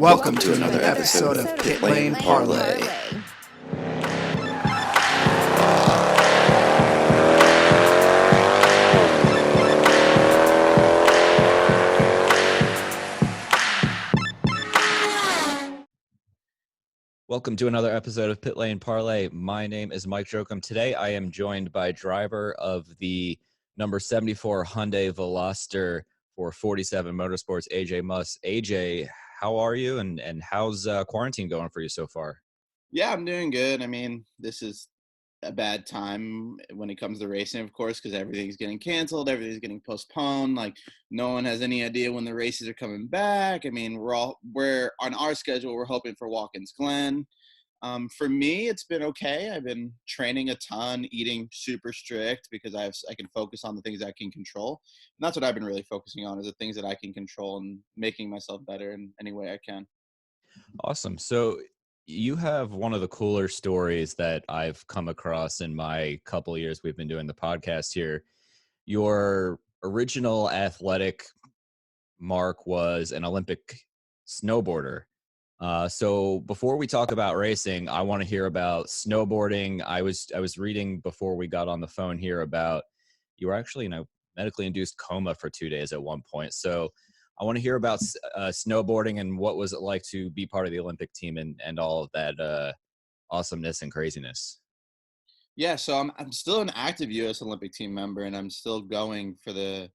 Welcome to another episode of Pit Lane Parlay. Welcome to another episode of Pit Lane Parlay. My name is Mike Jokum. Today I am joined by driver of the number 74 Hyundai Veloster for 47 Motorsports, AJ Muss. AJ, how are you and how's quarantine going for you so far? Yeah, I'm doing good. I mean, this is a bad time when it comes to racing, of course, because everything's getting canceled, everything's getting postponed. Like, no one has any idea when the races are coming back. I mean, we're on our schedule. We're hoping for Watkins Glen. For me, it's been okay. I've been training a ton, eating super strict because I can focus on the things I can control. And that's what I've been really focusing on, is the things that I can control and making myself better in any way I can. Awesome. So you have one of the cooler stories that I've come across in my couple of years we've been doing the podcast here. Your original athletic mark was an Olympic snowboarder. So before we talk about racing, I want to hear about snowboarding. I was reading before we got on the phone here about you were actually in a medically induced coma for 2 days at one point. So I want to hear about snowboarding and what was it like to be part of the Olympic team and all of that awesomeness and craziness. Yeah, so I'm still an active U.S. Olympic team member, and I'm still going for the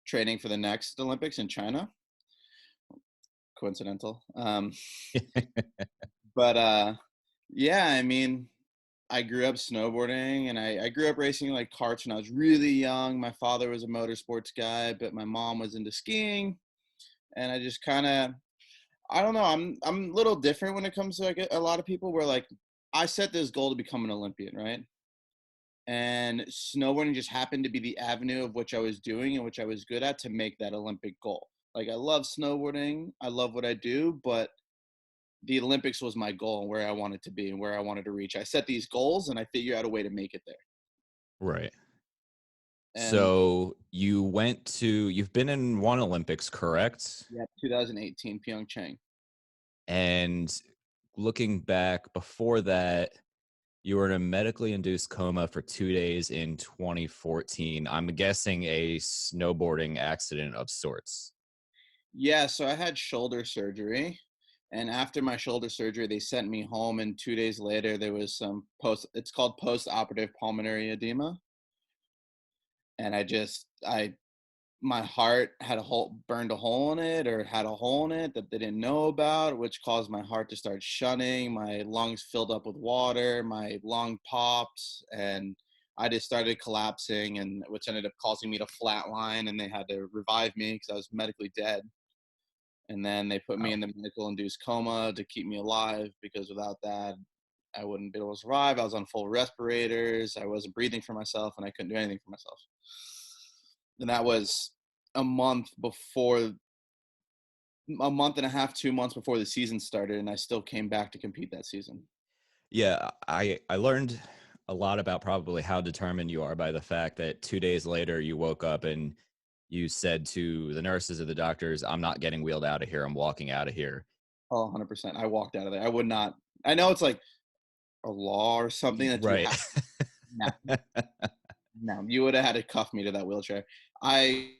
training for the next Olympics in China. Coincidental. But yeah, I mean, I grew up snowboarding, and I grew up racing like karts when I was really young. My father was a motorsports guy, but my mom was into skiing, and I just kind of, I don't know, I'm a little different when it comes to like a lot of people where like I set this goal to become an Olympian, right? And snowboarding just happened to be the avenue of which I was doing and which I was good at to make that Olympic goal. Like, I love snowboarding, I love what I do, but the Olympics was my goal and where I wanted to be and where I wanted to reach. I set these goals and I figure out a way to make it there. Right. And So you've been in one Olympics, correct? yeah, 2018 Pyeongchang. And looking back before that, you were in a medically induced coma for 2 days in 2014. I'm guessing a snowboarding accident of sorts. Yeah, so I had shoulder surgery. And after my shoulder surgery, they sent me home. And 2 days later, there was it's called post-operative pulmonary edema. And my heart had burned a hole in it, or had a hole in it that they didn't know about, which caused my heart to start shunning. My lungs filled up with water, my lung popped, and I just started collapsing, and which ended up causing me to flatline, and they had to revive me because I was medically dead. And then they put me Wow. in the medical induced coma to keep me alive, because without that, I wouldn't be able to survive. I was on full respirators. I wasn't breathing for myself, and I couldn't do anything for myself. And that was a month and a half, 2 months before the season started, and I still came back to compete that season. Yeah, I learned a lot about probably how determined you are by the fact that 2 days later you woke up and you said to the nurses or the doctors, I'm not getting wheeled out of here. I'm walking out of here. Oh, 100%. I walked out of there. I would not. I know it's like a law or something that you Right. have. No, you would have had to cuff me to that wheelchair. I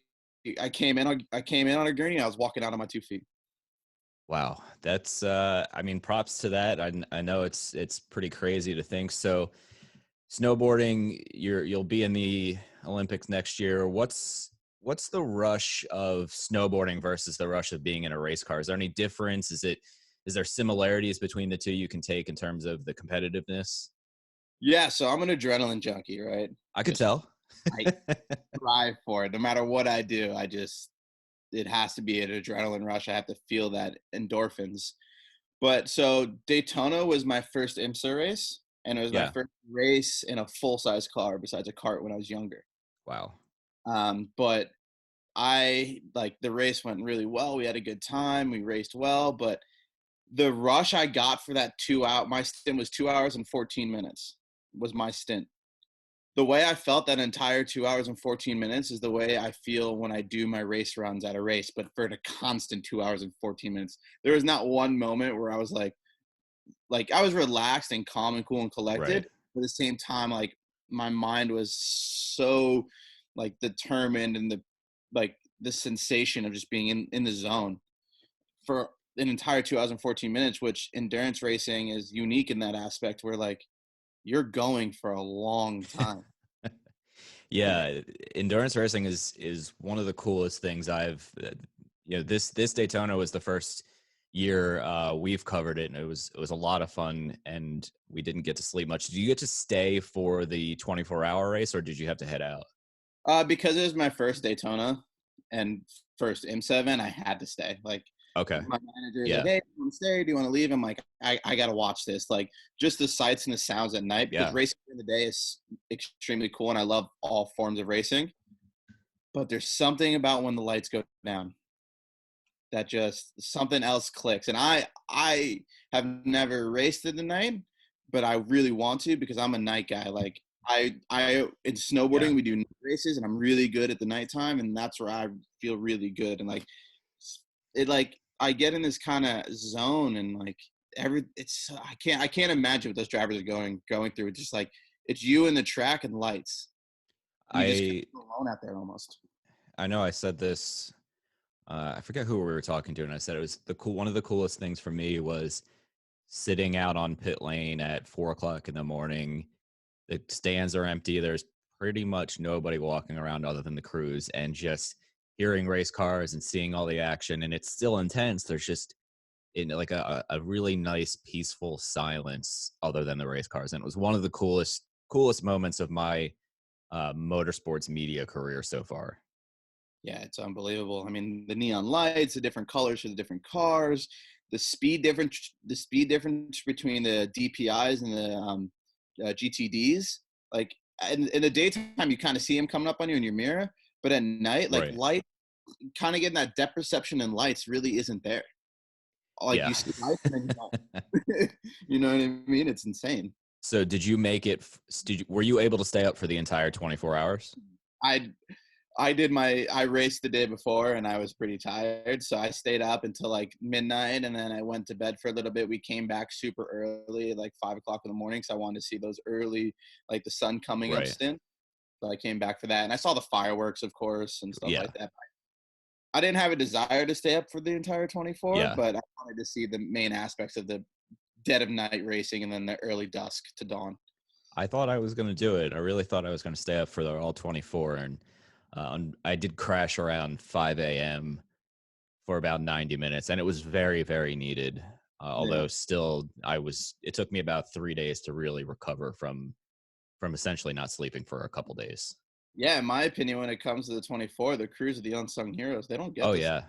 came in on a gurney. I was walking out on my 2 feet. Wow. That's I mean, props to that. I know it's pretty crazy to think. So snowboarding, you'll be in the Olympics next year. What's the rush of snowboarding versus the rush of being in a race car? Is there any difference? Is there similarities between the two you can take in terms of the competitiveness? Yeah, so I'm an adrenaline junkie, right? I could tell. I strive for it. No matter what I do, it has to be an adrenaline rush. I have to feel that endorphins. But so Daytona was my first IMSA race, and it was my Yeah. first race in a full-size car besides a kart when I was younger. Wow. But the race went really well. We had a good time. We raced well, but the rush I got for that my stint was 2 hours and 14 minutes was my stint. the way I felt that entire 2 hours and 14 minutes is the way I feel when I do my race runs at a race, but for a constant 2 hours and 14 minutes. There was not one moment where I was like I was relaxed and calm and cool and Right. collected. But at the same time, like my mind was so like determined, and the sensation of just being in the zone for an entire 2 hours and 14 minutes, which endurance racing is unique in that aspect where like you're going for a long time. Yeah, endurance racing is one of the coolest things I've this Daytona was the first year we've covered it, and it was a lot of fun, and we didn't get to sleep much. Did you get to stay for the 24-hour race, or did you have to head out? Because it was my first Daytona and first IMSA event, I had to stay. Like Okay. my manager is like, Yeah. "Hey, do you want to stay? Do you want to leave?" I'm like, I got to watch this. Like just the sights and the sounds at night, because Yeah. racing during the day is extremely cool, and I love all forms of racing. But there's something about when the lights go down that just something else clicks. And I have never raced in the night, but I really want to because I'm a night guy. Like I in Yeah. snowboarding we do night races, and I'm really good at the nighttime, and that's where I feel really good. And like it like I get in this kind of zone, and like it's I can't imagine what those drivers are going through. It's just like it's you and the track and lights. You just I feel alone out there almost. I know I said this. I forget who we were talking to, and I said it was one of the coolest things for me was sitting out on pit lane at 4 o'clock in the morning. The stands are empty. There's pretty much nobody walking around other than the crews, and just hearing race cars and seeing all the action. And it's still intense. There's just like a really nice, peaceful silence other than the race cars. And it was one of the coolest moments of my motorsports media career so far. Yeah, it's unbelievable. I mean, the neon lights, the different colors for the different cars, the speed difference between the DPIs and the GTDs. Like in the daytime, you kind of see them coming up on you in your mirror, but at night, like Right. light, kind of getting that depth perception in lights really isn't there. Like Yeah. you see lights and then you don't. You know what I mean? It's insane. So did you make it? Were you able to stay up for the entire 24 hours? I I raced the day before and I was pretty tired. So I stayed up until like midnight and then I went to bed for a little bit. We came back super early, like 5 o'clock in the morning. So I wanted to see those early, like the sun coming up Right. stint. So I came back for that. And I saw the fireworks, of course, and stuff Yeah. like that. I didn't have a desire to stay up for the entire 24, Yeah. but I wanted to see the main aspects of the dead of night racing and then the early dusk to dawn. I thought I was going to do it. I really thought I was going to stay up for the all 24. And I did crash around 5 a.m. for about 90 minutes. And it was very, very needed. Yeah. Although still, it took me about 3 days to really recover from essentially not sleeping for a couple days. Yeah, in my opinion, when it comes to the 24, the crews are the unsung heroes. They don't get Oh, this. yeah.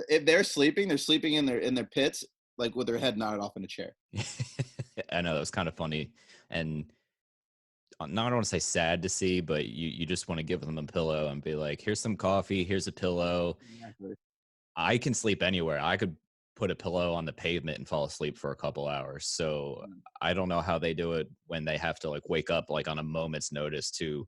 If they're sleeping in their pits, like with their head nodded off in a chair. I know that was kind of funny. And not, I don't want to say sad to see, but you just want to give them a pillow and be like, here's some coffee, here's a pillow. Exactly. I can sleep anywhere. I could put a pillow on the pavement and fall asleep for a couple hours. So I don't know how they do it when they have to like wake up like on a moment's notice to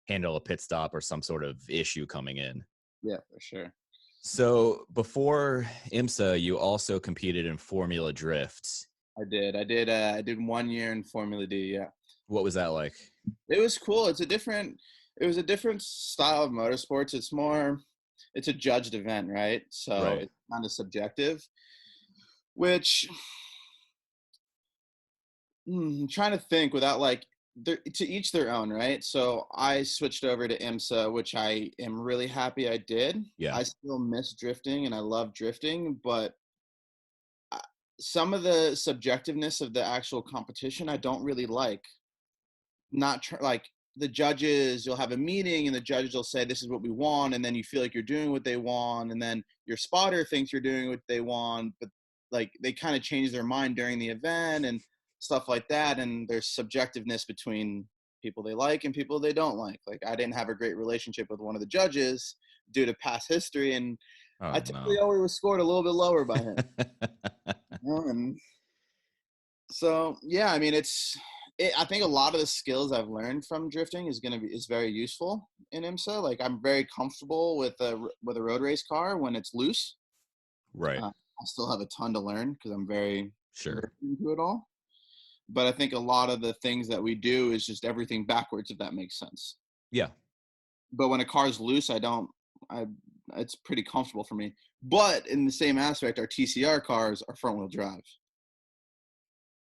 handle a pit stop or some sort of issue coming in. Yeah, for sure. So before IMSA, you also competed in Formula Drift. I did. I did 1 year in Formula D. Yeah, What was that like? it was cool. It was a different style of motorsports. It's a judged event, right? So Right. it's kind of subjective, which I'm trying to think without like to each their own, right? So I switched over to IMSA, which I am really happy I did. Yeah. I still miss drifting and I love drifting, but uh, some of the subjectiveness of the actual competition I don't really like. Like the judges, you'll have a meeting and the judges will say this is what we want, and then you feel like you're doing what they want, and then your spotter thinks you're doing what they want, but like they kind of change their mind during the event and stuff like that, and there's subjectiveness between people they like and people they don't like I didn't have a great relationship with one of the judges due to past history, and I Oh, typically no. always was scored a little bit lower by him. And so yeah, I mean I think a lot of the skills I've learned from drifting is very useful in IMSA. Like I'm very comfortable with a road race car when it's loose. Right. I still have a ton to learn because I'm very Sure. into it all. But I think a lot of the things that we do is just everything backwards, if that makes sense. Yeah. But when a car's loose, it's pretty comfortable for me. But in the same aspect, our TCR cars are front wheel drive.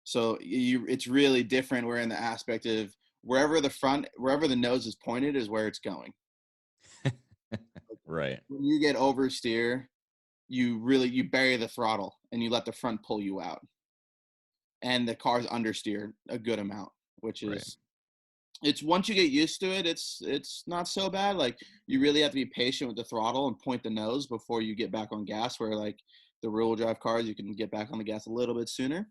So it's really different. We're in the aspect of wherever the nose is pointed is where it's going. Right. When you get oversteer, you bury the throttle and you let the front pull you out. And the car's understeer a good amount, which is, it's once you get used to it, it's not so bad. Like you really have to be patient with the throttle and point the nose before you get back on gas, where like the rear wheel drive cars, you can get back on the gas a little bit sooner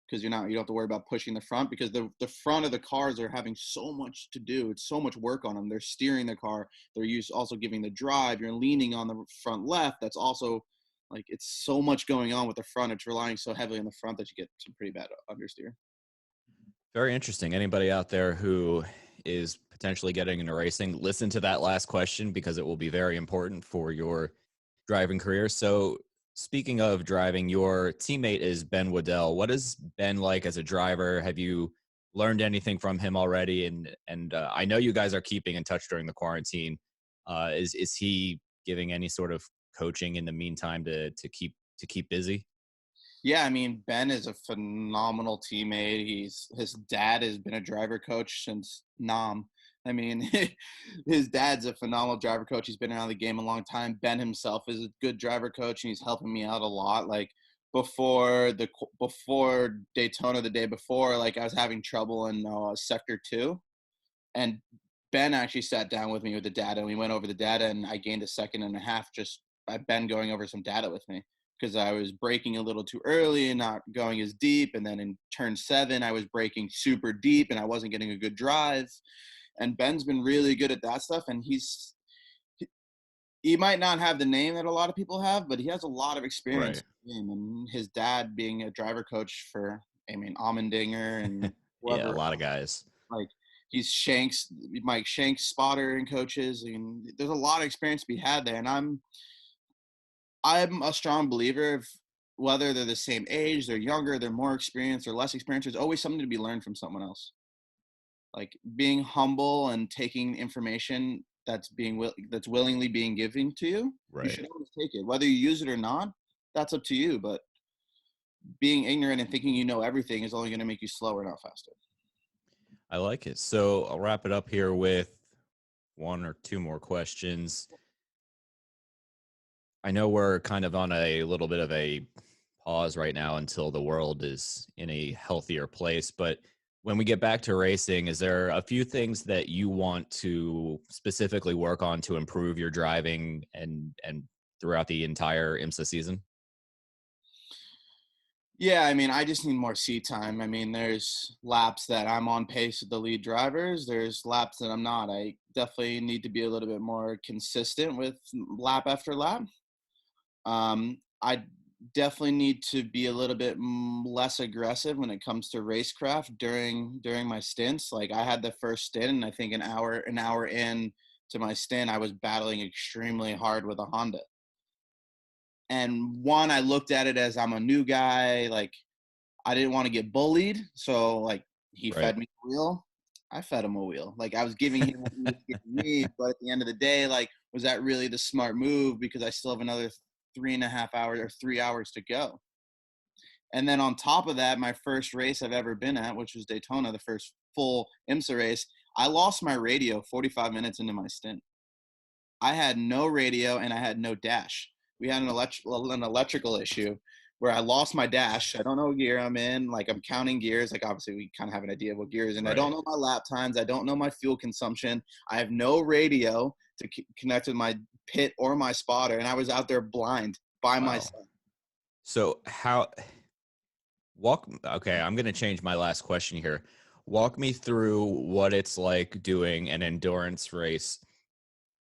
because you don't have to worry about pushing the front, because the front of the cars are having so much to do. It's so much work on them. They're steering the car. They're also giving the drive. You're leaning on the front left. That's also like, it's so much going on with the front. It's relying so heavily on the front that you get some pretty bad understeer. Very interesting. Anybody out there who is potentially getting into racing, listen to that last question because it will be very important for your driving career. So speaking of driving, your teammate is Ben Waddell. What is Ben like as a driver? Have you learned anything from him already? And I know you guys are keeping in touch during the quarantine. Is he giving any sort of coaching in the meantime to keep busy? Yeah, I mean, Ben is a phenomenal teammate. His dad has been a driver coach since Nam. I mean, his dad's a phenomenal driver coach. He's been around the game a long time. Ben himself is a good driver coach, and he's helping me out a lot. Like before Daytona, the day before, like I was having trouble in sector 2, and Ben actually sat down with me with the data, and we went over the data, and I gained a second and a half just by Ben going over some data with me, because I was braking a little too early and not going as deep. And then in turn 7, I was braking super deep and I wasn't getting a good drive. And Ben's been really good at that stuff. And he might not have the name that a lot of people have, but he has a lot of experience in the game. And his dad being a driver coach for, Allmendinger and whoever. Yeah, a lot of guys. Like he's Mike Shanks spotter and coaches. And there's a lot of experience to be had there. And I'm a strong believer of whether they're the same age, they're younger, they're more experienced or less experienced, there's always something to be learned from someone else. Like being humble and taking information that's willingly being given to you. Right. You should always take it. Whether you use it or not, that's up to you. But being ignorant and thinking you know everything is only going to make you slower, not faster. I like it. So I'll wrap it up here with one or two more questions. I know we're kind of on a little bit of a pause right now until the world is in a healthier place. But when we get back to racing, is there a few things that you want to specifically work on to improve your driving and throughout the entire IMSA season? Yeah, I just need more seat time. There's laps that I'm on pace with the lead drivers. There's laps that I'm not. I definitely need to be a little bit more consistent with lap after lap. I definitely need to be a little bit less aggressive when it comes to racecraft during my stints. Like I had the first stint, and I think an hour in to my stint, I was battling extremely hard with a Honda. And I looked at it as I'm a new guy. Like I didn't want to get bullied. So like he fed me a wheel. I fed him a wheel. Like I was giving him what he was giving me. But at the end of the day, like, was that really the smart move? Because I still have another 3.5 hours or 3 hours to go. And then on top of that, my first race I've ever been at, which was Daytona, the first full IMSA race, I lost my radio 45 minutes into my stint. I had no radio and I had no dash. We had an electrical issue where I lost my dash. I don't know what gear I'm in. Like I'm counting gears. Like obviously we kind of have an idea of what gear is in. I don't know my lap times. I don't know my fuel consumption. I have no radio to connect with my pit or my spotter. And I was out there blind by myself. So okay, I'm going to change my last question here. Walk me through what it's like doing an endurance race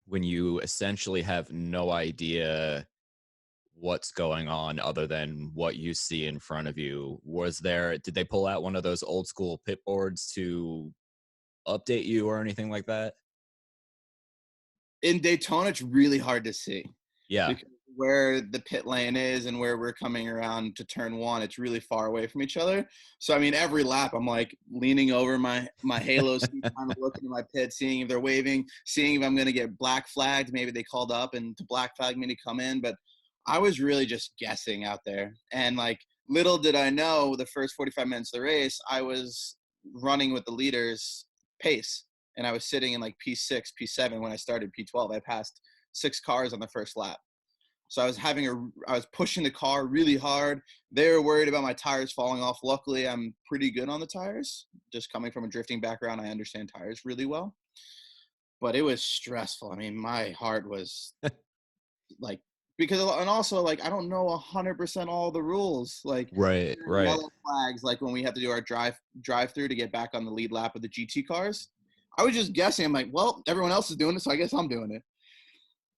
when you essentially have no idea what's going on other than what you see in front of you. Did they pull out one of those old school pit boards to update you or anything like that? In Daytona, it's really hard to see Yeah. because where the pit lane is and where we're coming around to turn one, it's really far away from each other. So I mean, every lap I'm like leaning over my halo seat, kind of looking at my pit, seeing if they're waving, seeing if I'm going to get black flagged. Maybe they called up and to black flag me to come in, but I was really just guessing out there. And like, little did I know, the first 45 minutes of the race, I was running with the leaders pace, and I was sitting in like P6, P7 when I started P12. I passed 6 cars on the first lap. So I was pushing the car really hard. They were worried about my tires falling off. Luckily, I'm pretty good on the tires. Just coming from a drifting background, I understand tires really well. But it was stressful. I mean, my heart was like, because, and also like, I don't know 100% all the rules. Like Right. yellow flags, like when we have to do our drive through to get back on the lead lap of the GT cars. I was just guessing. I'm like, well, everyone else is doing it, so I guess I'm doing it.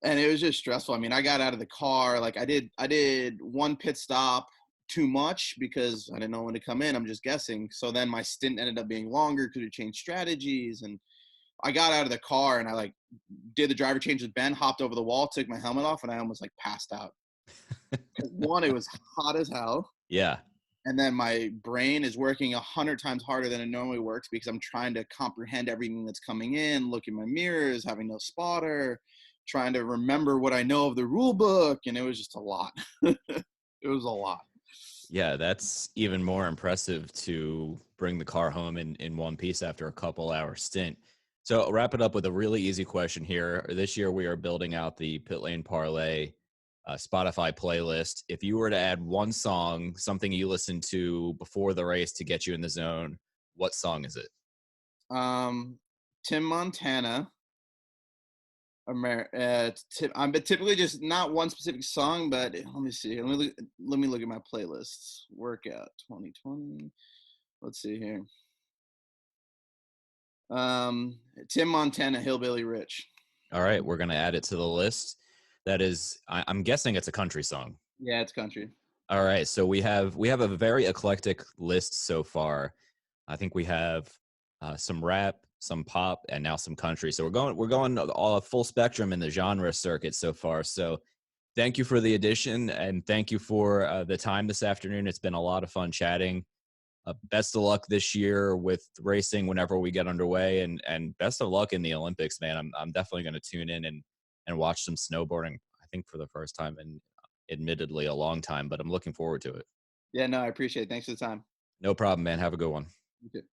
And it was just stressful. I mean, I got out of the car. Like I did one pit stop too much because I didn't know when to come in. I'm just guessing. So then my stint ended up being longer because we changed strategies. And I got out of the car and I like did the driver change with Ben, hopped over the wall, took my helmet off, and I almost like passed out. One, it was hot as hell. Yeah. And then my brain is working 100 times harder than it normally works because I'm trying to comprehend everything that's coming in, look in my mirrors, having no spotter, trying to remember what I know of the rule book. And it was just a lot. It was a lot. Yeah, that's even more impressive to bring the car home in one piece after a couple hour stint. So I'll wrap it up with a really easy question here. This year we are building out the Pit Lane Parlay Spotify playlist. If you were to add one song, something you listened to before the race to get you in the zone, what song is it? Tim Montana. I'm typically just not one specific song, but let me see. Let me look at my playlists. Workout 2020. Let's see here. Tim Montana, Hillbilly Rich. All right, we're going to add it to the list. That is, I'm guessing it's a country song. Yeah, it's country. All right, so we have a very eclectic list so far. I think we have some rap, some pop, and now some country. So we're going all full spectrum in the genre circuit so far. So thank you for the addition, and thank you for the time this afternoon. It's been a lot of fun chatting. Best of luck this year with racing whenever we get underway, and best of luck in the Olympics, man. I'm definitely going to tune in and watch some snowboarding. I think for the first time in admittedly a long time, but I'm looking forward to it. Yeah, no, I appreciate it. Thanks for the time. No problem, man. Have a good one. You too.